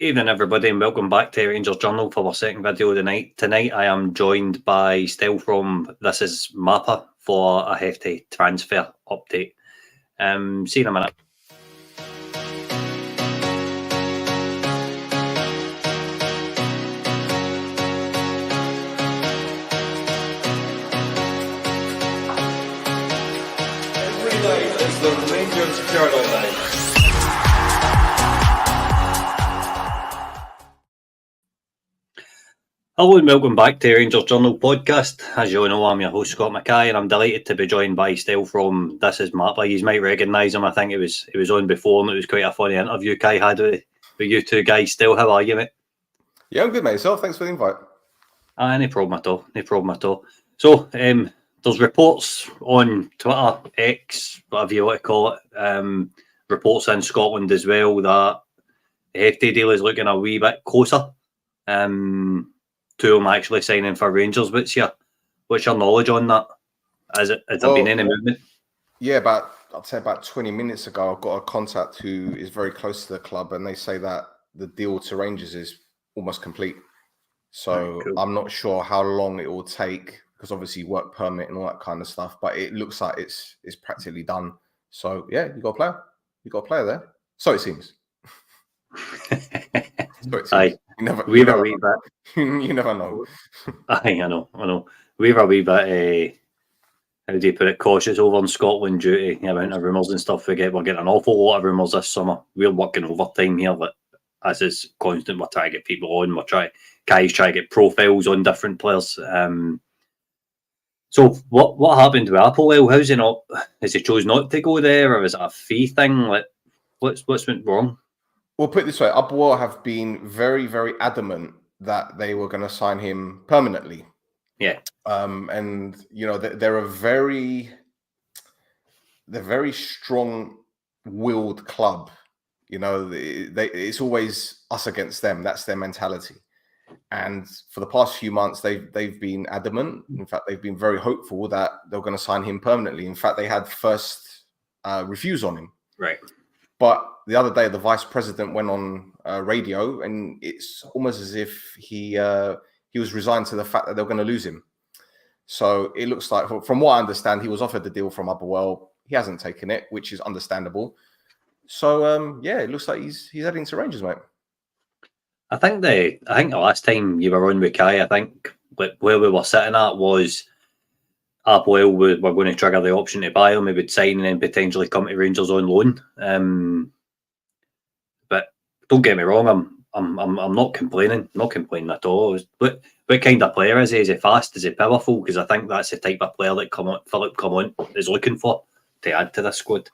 Evening, everybody, and welcome back to Rangers Journal for our second video of the night. Tonight, I am joined by Stel from This Is Mappa for a hefty transfer update. See you in a minute. Every night is the Rangers Journal night. Hello and welcome back to Rangers Journal podcast. As you all know, I'm your host Scott Mackay, and I'm delighted to be joined by Stel from This Is Mappa. You might recognise him. I think it was on before, and it was quite a funny interview Kai had with you two guys. Stel, how are you, mate? Yeah, I'm good, mate. Yourself? Thanks for the invite. No problem at all. No problem at all. So, there's reports on Twitter, X, whatever you want to call it, reports in Scotland as well that the Jefté deal is looking a wee bit closer. To them actually signing for Rangers. What's your knowledge on that? Has there been any movement? Yeah, I'd say about 20 minutes ago, I've got a contact who is very close to the club, and they say that the deal to Rangers is almost complete. So Right, cool. I'm not sure how long it will take, because obviously work permit and all that kind of stuff, but it looks like it's practically done. So yeah, you got a player. You got a player there. So it seems. Aye. You never know. Aye, I know. We've a wee bit, how do you put it, cautious over in Scotland due to the amount of rumours and stuff we get. We're getting an awful lot of rumours this summer. We're working overtime here, but as is constant, we're trying to get people on. Guys try to get profiles on different players. So what happened with Applewell? Has he chose not to go there, or is it a fee thing? Like, what's went wrong? We'll put it this way: Applewell have been very, very adamant that they were going to sign him permanently. Yeah. And you know they're very strong-willed club. You know, it's always us against them. That's their mentality. And for the past few months, they've been adamant. In fact, they've been very hopeful that they're going to sign him permanently. In fact, they had first reviews on him. Right. But the other day, the vice president went on radio, and it's almost as if he was resigned to the fact that they're going to lose him. So it looks like, from what I understand, he was offered the deal from Applewell. He hasn't taken it, which is understandable. So yeah, it looks like he's heading to Rangers, mate. I think the last time you were on with Kai, I think where we were sitting at was Applewell were going to trigger the option to buy him. He would sign and then potentially come to Rangers on loan. But don't get me wrong, I'm not complaining. Not complaining at all. What kind of player is he? Is he fast? Is he powerful? Because I think that's the type of player that Philip Clement is looking for to add to this squad.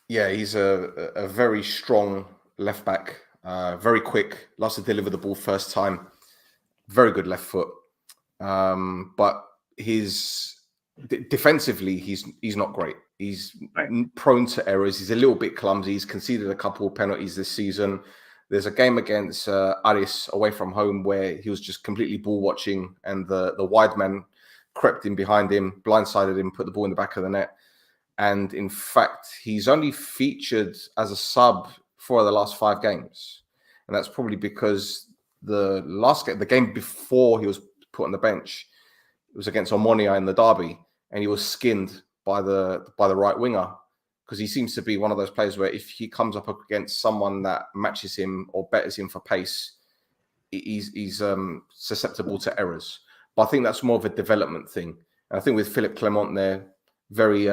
Yeah, he's a very strong left back. Very quick. Loves to deliver the ball first time. Very good left foot. But defensively, he's not great. He's prone to errors. He's a little bit clumsy. He's conceded a couple of penalties this season. There's a game against Aris away from home where he was just completely ball watching, and the wide man crept in behind him, blindsided him, put the ball in the back of the net. And in fact, he's only featured as a sub for the last 5 games. And that's probably because the game before he was put on the bench, it was against Omonia in the derby, and he was skinned by the right winger, because he seems to be one of those players where if he comes up against someone that matches him or betters him for pace, he's susceptible to errors. But I think that's more of a development thing. And I think with Philip Clement there, very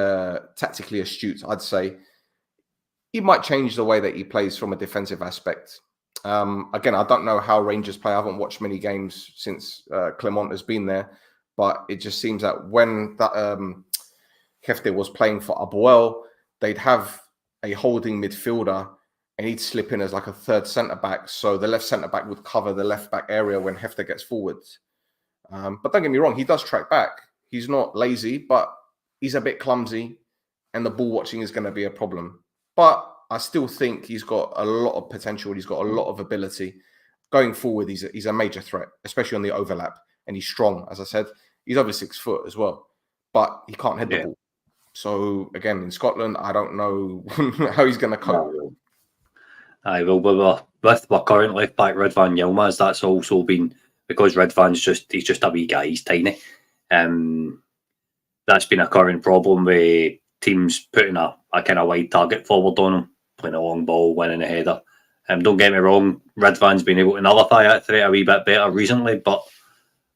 tactically astute, I'd say, he might change the way that he plays from a defensive aspect. Again, I don't know how Rangers play. I haven't watched many games since Clement has been there, but it just seems that when that Jefté was playing for Applewell, they'd have a holding midfielder and he'd slip in as like a third centre-back. So the left centre-back would cover the left-back area when Jefté gets forwards. But don't get me wrong, he does track back. He's not lazy, but he's a bit clumsy, and the ball watching is going to be a problem. But I still think he's got a lot of potential. He's got a lot of ability. Going forward, he's a major threat, especially on the overlap. And he's strong, as I said. He's over 6 foot as well, but he can't head the ball. So again, in Scotland, I don't know how he's going to cope. Aye, well, we were with our current left back Ridvan Yilmaz. That's also been because Ridvan's he's just a wee guy. He's tiny. That's been a current problem with teams putting a kind of wide target forward on him, playing a long ball, winning a header. Don't get me wrong, Ridvan's been able to nullify that threat a wee bit better recently, but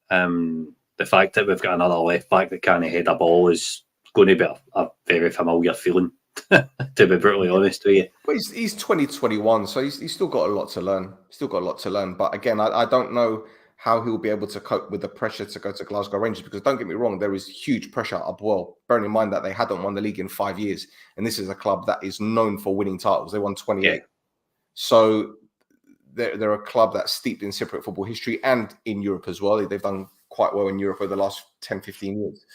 the fact that we've got another left back that can't head a ball is going to be a very familiar feeling, to be brutally honest with you. Well, he's 2021, so he's still got a lot to learn. Still got a lot to learn. But again, I don't know how he'll be able to cope with the pressure to go to Glasgow Rangers, because don't get me wrong, there is huge pressure up well, bearing in mind that they hadn't won the league in 5 years. And this is a club that is known for winning titles. They won 28. Yeah. So they're a club that's steeped in Cypriot football history and in Europe as well. They've done quite well in Europe over the last 10, 15 years.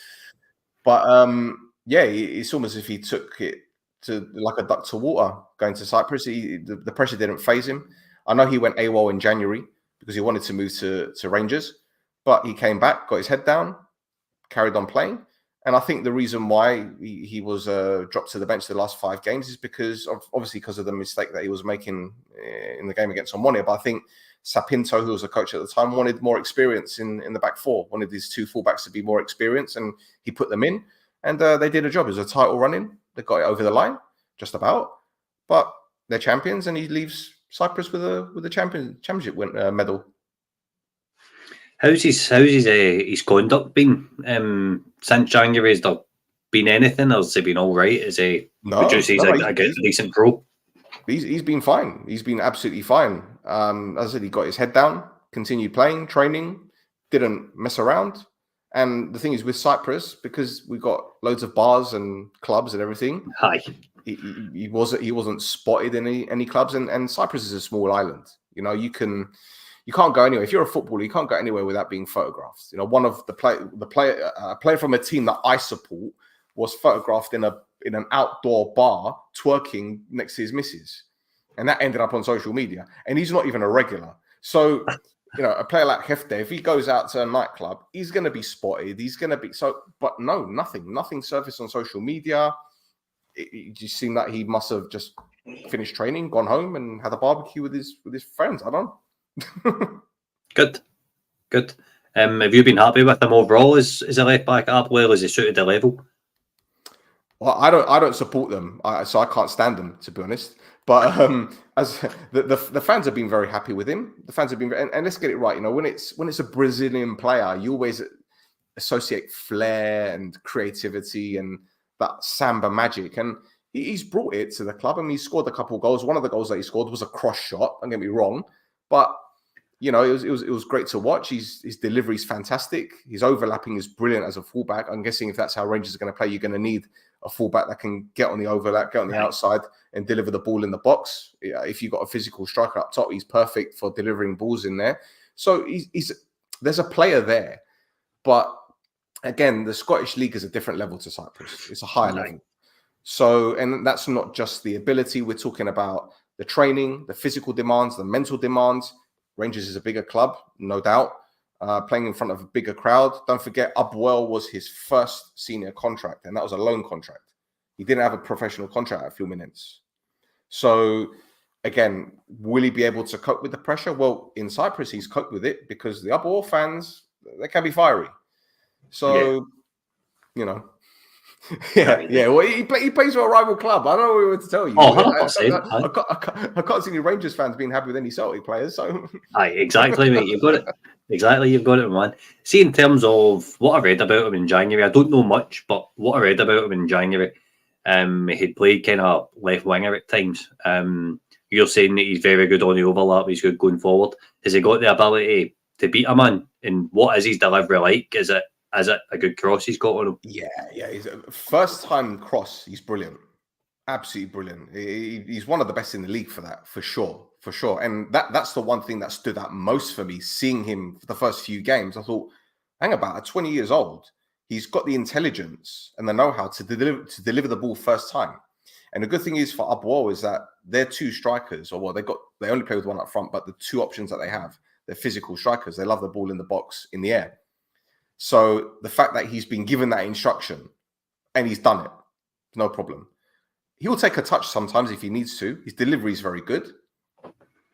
But yeah, it's almost as if he took it to like a duck to water going to Cyprus. The pressure didn't faze him. I know he went AWOL in January because he wanted to move to Rangers, but he came back, got his head down, carried on playing. And I think the reason why he was dropped to the bench the last 5 games is because of the mistake that he was making in the game against Omonia. But I think Sapinto, who was the coach at the time, wanted more experience in the back four, wanted these 2 fullbacks to be more experienced, and he put them in. And they did a job. It was a title run-in. They got it over the line, just about. But they're champions, and he leaves Cyprus with a championship medal. How's his conduct been since January? Has there been anything, or has he been all right? Is he? Would you say he's a decent pro? He's been fine. He's been absolutely fine. As I said, he got his head down, continued playing, training, didn't mess around. And the thing is with Cyprus, because we've got loads of bars and clubs and everything. Hi. He wasn't spotted in any clubs, and Cyprus is a small island. You know, you can't go anywhere. If you're a footballer, you can't go anywhere without being photographed. You know, one of the player from a team that I support was photographed in an outdoor bar twerking next to his missus, and that ended up on social media. And he's not even a regular. So, you know, a player like Jefté, if he goes out to a nightclub, he's going to be spotted. He's going to be but no, nothing surfaced on social media. It just seemed that he must have just finished training, gone home, and had a barbecue with his friends. I don't know. Good. Have you been happy with him overall as a left back at Applewell? Is he suited the level? Well, I don't support them, so I can't stand them, to be honest. But as the fans have been very happy with him. The fans have been, and let's get it right. You know, when it's a Brazilian player, you always associate flair and creativity and that samba magic, and he's brought it to the club. I mean, he scored a couple of goals. One of the goals that he scored was a cross shot. Don't get me wrong, but you know, it was great to watch. His delivery is fantastic. His overlapping is brilliant as a fullback. I'm guessing if that's how Rangers are going to play, you're going to need a fullback that can get on the overlap, get on the outside, and deliver the ball in the box. If you've got a physical striker up top, he's perfect for delivering balls in there. So there's a player there, but again, the Scottish League is a different level to Cyprus. It's a higher level. So, and that's not just the ability. We're talking about the training, the physical demands, the mental demands. Rangers is a bigger club, no doubt. Playing in front of a bigger crowd. Don't forget, Upwell was his first senior contract, and that was a loan contract. He didn't have a professional contract at Fluminense. So, again, will he be able to cope with the pressure? Well, in Cyprus, he's coped with it because the Upwell fans, they can be fiery. So, you know, yeah. Well, he plays for a rival club. I don't know what to tell you. Oh, I can't see any Rangers fans being happy with any Celtic players. So, aye, exactly, mate. You've got it. Exactly, you've got it, man. See, in terms of what I read about him in January, I don't know much, but what I read about him in January, he'd played kind of left winger at times. You're saying that he's very good on the overlap. He's good going forward. Has he got the ability to beat a man? And what is his delivery like? Is it a good cross he's got on him? Yeah. He's a first time cross. He's brilliant. Absolutely brilliant. He's one of the best in the league for that, for sure. And that's the one thing that stood out most for me, seeing him for the first few games. I thought, hang about, at 20 years old, he's got the intelligence and the know-how to deliver the ball first time. And the good thing is for Upwell is that their 2 strikers, they only play with one up front, but the 2 options that they have, they're physical strikers. They love the ball in the box, in the air. So the fact that he's been given that instruction and he's done it, no problem. He will take a touch sometimes if he needs to. His delivery is very good.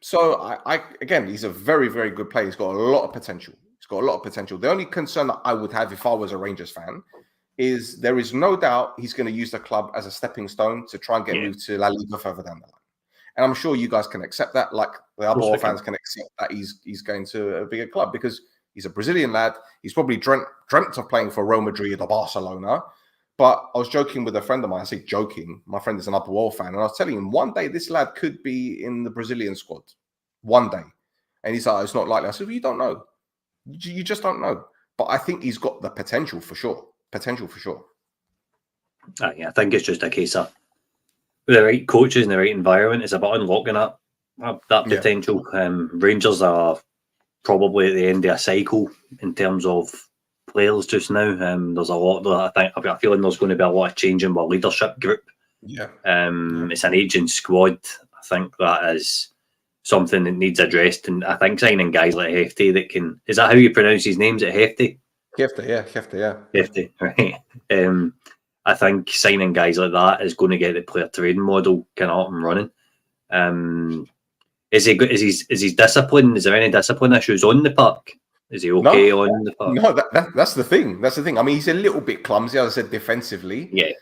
So I again, he's a very, very good player. He's got a lot of potential. He's got a lot of potential. The only concern that I would have if I was a Rangers fan is there is no doubt he's going to use the club as a stepping stone to try and get moved to La Liga further down the line. And I'm sure you guys can accept that, like the other fans can accept that he's going to a bigger club because he's a Brazilian lad. He's probably dreamt of playing for Real Madrid or Barcelona. But I was joking with a friend of mine. I say joking. My friend is an Upper World fan. And I was telling him one day this lad could be in the Brazilian squad. One day. And he's like, it's not likely. I said, well, you don't know. You just don't know. But I think he's got the potential for sure. I think it's just a case of the right coaches and the right environment. It's about unlocking that potential. Rangers are probably at the end of a cycle in terms of players just now. There's a lot that I've got a feeling there's going to be a lot of change in our leadership group. It's an aging squad. I think that is something that needs addressed, and I think signing guys like Jefté that can, is that how you pronounce his names? At Jefté? Jefté, right. I think signing guys like that is going to get the player trading model kind of up and running. Is he good? Is his discipline? Is there any discipline issues on the park? Is he okay on the park? No, that's the thing. That's the thing. I mean, he's a little bit clumsy, as I said, defensively. Yeah.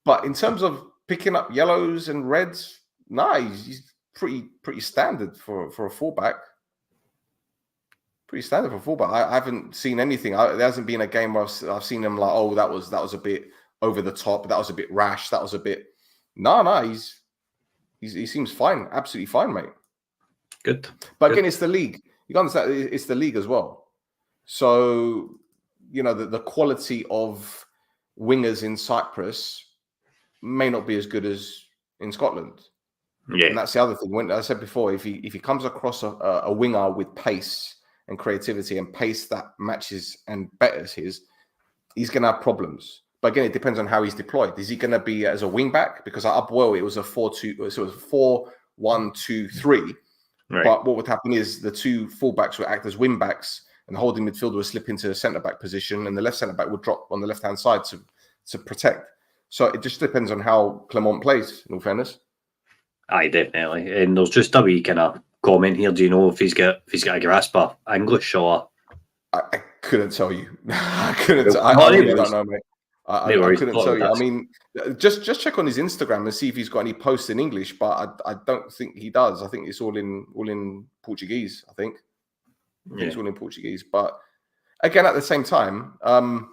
But in terms of picking up yellows and reds, he's pretty standard for a fullback. Pretty standard for a fullback. I haven't seen anything. There hasn't been a game where I've seen him like, oh, that was a bit over the top. That was a bit rash. That was a bit. He seems fine. Absolutely fine, mate. Good. But again, it's the league. You understand? It's the league as well. So, the quality of wingers in Cyprus may not be as good as in Scotland. Yeah. And that's the other thing. When I said before, if he comes across a winger with pace and creativity and pace that matches and betters his, he's going to have problems. But again, it depends on how he's deployed. Is he going to be as a wing back? Because at Upwell, it was a 4-2, so it was 4-1-2-3. Right. But what would happen is the two fullbacks would act as wing backs, and the holding midfielder would slip into a centre back position, and the left centre back would drop on the left hand side to protect. So it just depends on how Clement plays. In all fairness, aye, definitely. And there's just a wee kind of comment here. Do you know if he's got a grasp of English or? I couldn't tell you. I couldn't. I really don't know, mate. I couldn't tell you. I mean, just check on his Instagram and see if he's got any posts in English. But I don't think he does. I think it's all in Portuguese. I think it's all in Portuguese. But again, at the same time, are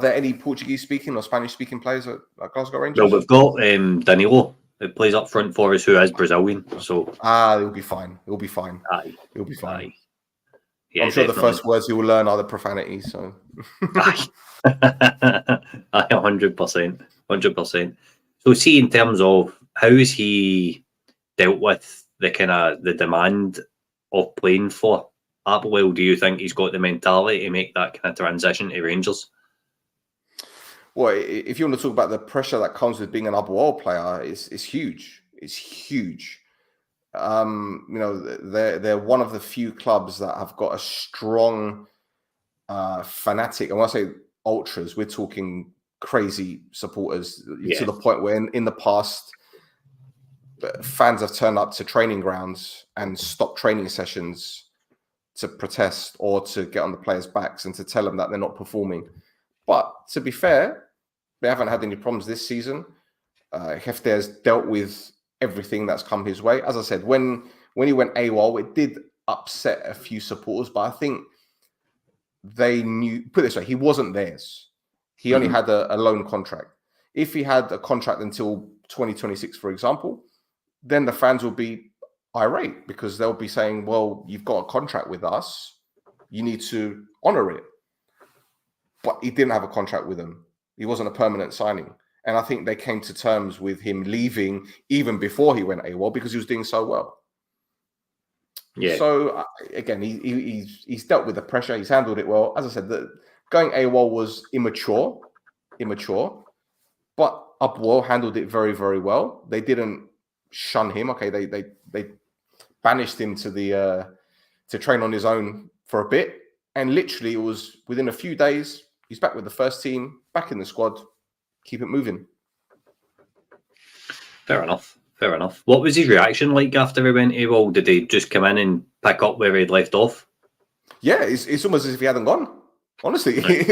there any Portuguese speaking or Spanish speaking players at Glasgow Rangers? No, we've got Danilo who plays up front for us, who is Brazilian. So it'll be fine. It'll be fine. It'll be fine. Aye. Yeah, I'm sure definitely. The first words he will learn are the profanity. So. Aye. 100%. So see, in terms of how has he dealt with the demand of playing for Applewell, do you think he's got the mentality to make that kind of transition to Rangers? Well, if you want to talk about the pressure that comes with being an Applewell player, it's huge. It's huge. They're one of the few clubs that have got a strong fanatic. And when I say ultras, we're talking crazy supporters to the point where in the past, fans have turned up to training grounds and stopped training sessions to protest or to get on the players' backs and to tell them that they're not performing. But to be fair, they haven't had any problems this season. Jefté has dealt with everything that's come his way. As I said, when he went AWOL, it did upset a few supporters, but I think they knew, put it this way, he wasn't theirs. He only had a loan contract. If he had a contract until 2026, for example, then the fans will be irate because they'll be saying, well, you've got a contract with us. You need to honor it. But he didn't have a contract with them. He wasn't a permanent signing. And I think they came to terms with him leaving even before he went AWOL because he was doing so well. Yeah. So again, he's dealt with the pressure. He's handled it well. As I said, going AWOL was immature, but Upwell handled it very, very well. They didn't shun him. Okay, they banished him to train on his own for a bit, and literally it was within a few days he's back with the first team, back in the squad. Keep it moving. Fair enough. Fair enough. What was his reaction like after he went AWOL? Did he just come in and pick up where he'd left off? Yeah, it's almost as if he hadn't gone. Honestly, Right.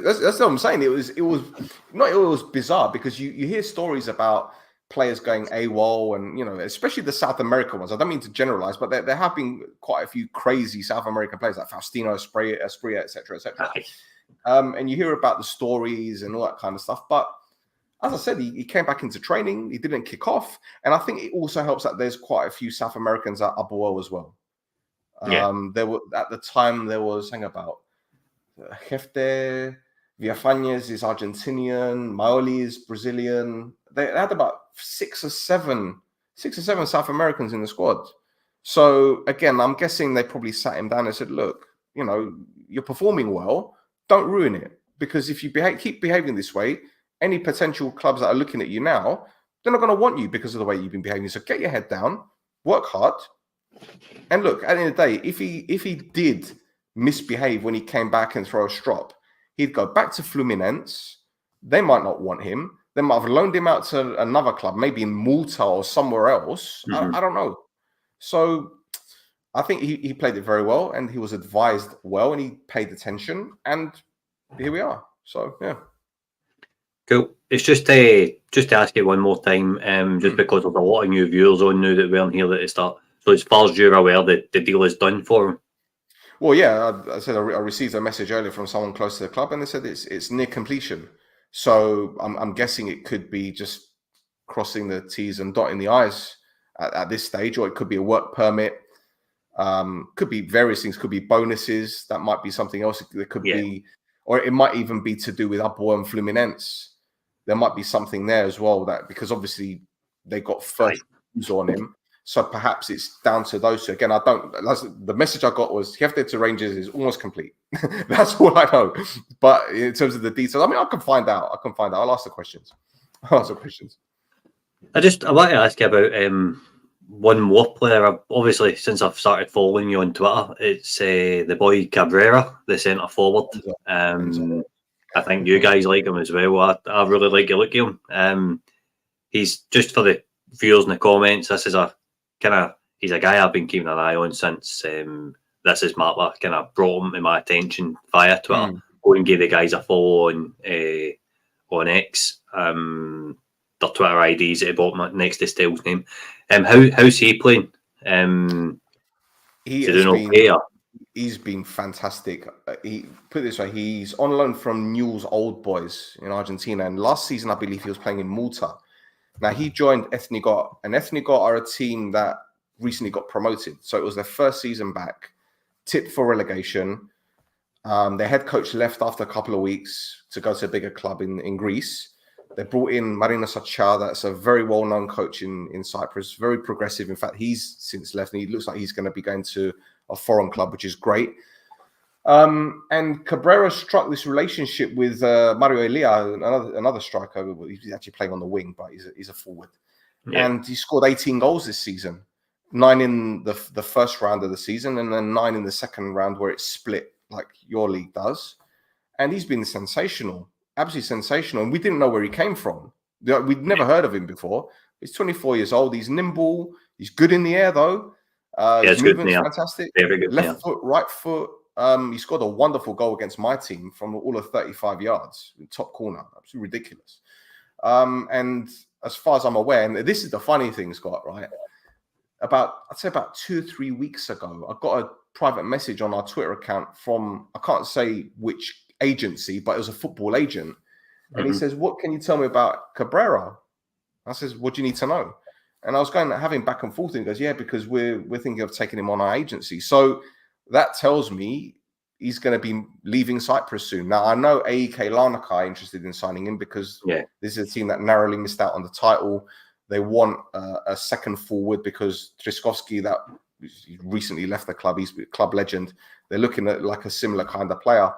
that's what I'm saying. It was bizarre because you hear stories about players going AWOL, and especially the South American ones. I don't mean to generalize, but there have been quite a few crazy South American players like Faustino Esprilla, etc., etc. Aye. And you hear about the stories and all that kind of stuff. But as I said, he came back into training. He didn't kick off, and I think it also helps that there's quite a few South Americans at AWOL as well. Yeah. There were at the time hang about Jefté, Villafañez is Argentinian, Maoli is Brazilian. They had about six or seven South Americans in the squad. So again, I'm guessing they probably sat him down and said, "Look, you're performing well. Don't ruin it, because if you keep behaving this way, any potential clubs that are looking at you now, they're not going to want you because of the way you've been behaving. So get your head down, work hard." And look, at the end of the day, if he did misbehave when he came back and throw a strop, he'd go back to Fluminense. They might not want him. They might have loaned him out to another club, maybe in Malta or somewhere else. Mhm. I don't know. So I think he played it very well, and he was advised well, and he paid attention, and here we are. So yeah. Cool. It's just to ask you one more time, just because there's a lot of new viewers on now that weren't here at the start. So as far as you're aware, the deal is done for him. Well, yeah, I said I received a message earlier from someone close to the club, and they said it's near completion. So I'm guessing it could be just crossing the T's and dotting the I's at this stage, or it could be a work permit. Could be various things. Could be bonuses. That might be something else. There could be, or it might even be to do with AWOL and Fluminense. There might be something there as well, that because obviously they got first views on him. So perhaps it's down to those two. Again, the message I got was Jefté to Rangers is almost complete. That's all I know. But in terms of the details, I mean, I can find out. I'll ask the questions. I want to ask you about one more player. Obviously, since I've started following you on Twitter, it's the boy Cabrera, the centre forward. I think you guys like him as well. I really like the look of him. He's, just for the viewers in the comments, this is he's a guy I've been keeping an eye on since This Is Mappa kind of brought him to my attention via Twitter. Go and give the guys a follow on X. Their Twitter IDs at the bottom next to Stel's name. How's he playing? He's been fantastic. He put it this way: he's on loan from Newell's Old Boys in Argentina, and last season I believe he was playing in Malta. Now he joined Ethnigot, and Ethnigot are a team that recently got promoted, so it was their first season back, tipped for relegation. Their head coach left after a couple of weeks to go to a bigger club in Greece. They brought in Marina Sacha, that's a very well-known coach in Cyprus, very progressive. In fact, he's since left, and he looks like he's going to be going to a foreign club, which is great. And Cabrera struck this relationship with Mario Elia, another striker. He's actually playing on the wing, but he's a forward. Yeah. And he scored 18 goals this season, 9 in the first round of the season, and then 9 in the second round where it's split like your league does. And he's been sensational, absolutely sensational. And we didn't know where he came from. We'd never heard of him before. He's 24 years old. He's nimble. He's good in the air, though. His movement's fantastic. Left foot, right foot. He scored a wonderful goal against my team from all of 35 yards, top corner. Absolutely ridiculous. And as far as I'm aware, and this is the funny thing, Scott, right? I'd say about 2 or 3 weeks ago, I got a private message on our Twitter account from, I can't say which agency, but it was a football agent. And he says, "What can you tell me about Cabrera?" I says, "What do you need to know?" And I was having back and forth, and he goes, "Yeah, because we're thinking of taking him on our agency." So that tells me he's going to be leaving Cyprus soon. Now, I know AEK Larnaca are interested in signing him because this is a team that narrowly missed out on the title. They want a second forward because Triskovsky, that recently left the club, he's a club legend. They're looking at like a similar kind of player.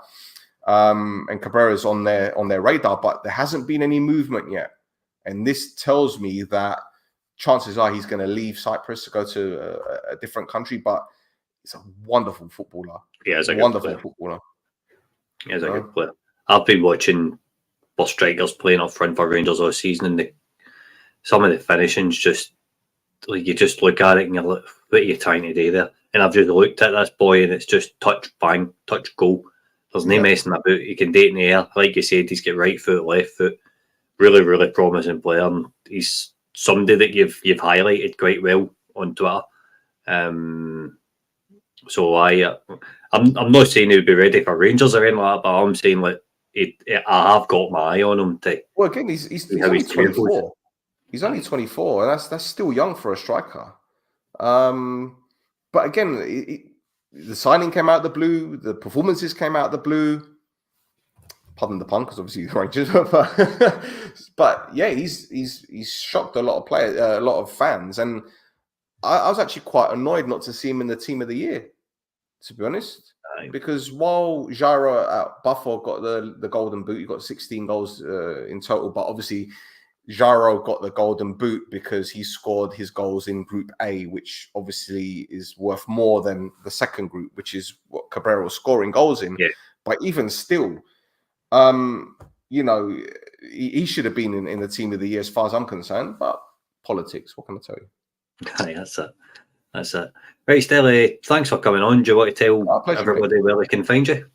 And Cabrera's on their radar, but there hasn't been any movement yet. And this tells me that chances are he's going to leave Cyprus to go to a different country, but he's a wonderful footballer. Yeah, he's a wonderful footballer. He's a good player. I've been watching both strikers playing up front for Rangers all season, and some of the finishing's just like you just look at it and you're like, what are you trying to do there? And I've just looked at this boy and it's just touch, bang, touch, goal. There's no messing about. He can do it in the air. Like you said, he's got right foot, left foot. Really, really promising player. And he's somebody that you've highlighted quite well on Twitter. So I'm not saying he'd be ready for Rangers or anything like that, but I'm saying like I have got my eye on him. Well, again, he's only 24. He's only 24, and that's still young for a striker. But again, the signing came out of the blue. The performances came out of the blue. Pardon the pun, because obviously the Rangers. But yeah, he's shocked a lot of players, a lot of fans, and I was actually quite annoyed not to see him in the team of the year, to be honest. Because while Jairo at Buffalo got the golden boot, he got 16 goals in total, but obviously Jairo got the golden boot because he scored his goals in Group A, which obviously is worth more than the second group, which is what Cabrera was scoring goals in. Yeah. But even still, you know, he should have been in the team of the year as far as I'm concerned. But politics, what can I tell you? Aye, that's it. Right, Stel, thanks for coming on. Do you want to tell everybody where they can find you?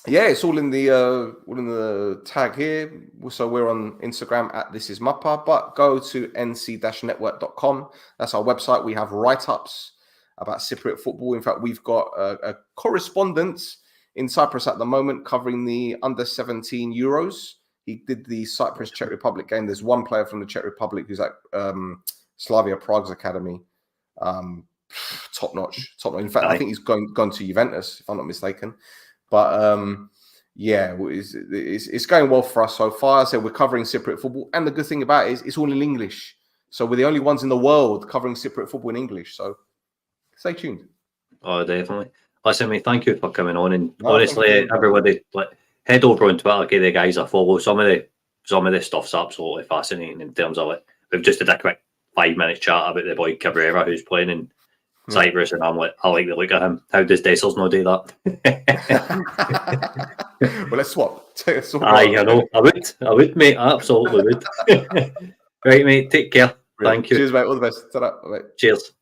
Yeah, it's all in the tag here. So we're on Instagram at This Is Mappa, but go to nc-network.com. That's our website. We have write-ups about Cypriot football. In fact, we've got a correspondent in Cyprus at the moment covering the under-17 Euros. He did the Cyprus-Czech Republic game. There's one player from the Czech Republic who's at Slavia Prague's academy. Top notch. In fact, I think he's gone to Juventus, if I'm not mistaken. But yeah, it's going well for us so far. So we're covering Cypriot football, and the good thing about it is it's all in English. So we're the only ones in the world covering Cypriot football in English. So stay tuned. Oh, definitely. Listen, mate, thank you for coming on. And honestly, everybody, head over on Twitter, give the guys a follow. Some of the stuff's absolutely fascinating in terms of it. We've just had a quick 5 minute chat about the boy Cabrera who's playing in Cyprus, and I'm like, I like the look at him. How does Dessers not do that? Well, let's swap. Aye, I know. I would, mate. I absolutely would. Right, mate. Take care. Thank you. Cheers, mate. All the best. Ta-ra. Cheers.